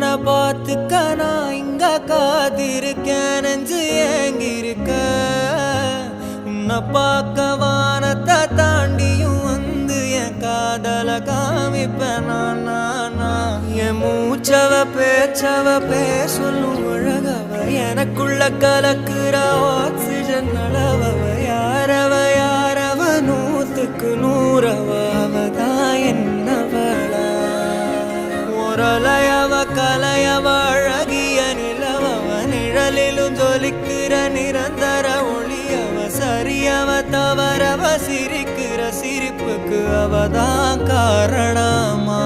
உன்னை பார்த்துக்க நான் இங்க காத்திருக்கேன் நெஞ்சு ஏங்கிருக்க உன்னை பார்க்க வானத்தை தாண்டியும் வந்து என் காதல காமிப்பேன் நான் என் மூச்சவ பேச்சவ பேசலும் அழகவ எனக்குள்ள கலக்குற ஆக்சிஜன் அளவவ யாரவ நூத்துக்கு நூறவ அவதான் என்னவளா ஒரலையவ கலையவ அழகிய நிலவவ நிழலிலும் ஜொலிக்கிற நிரந்தர ஒளியவ சரியவ தவறவ சிரிக்கிற சிரிப்புக்கு அவதான் காரணமா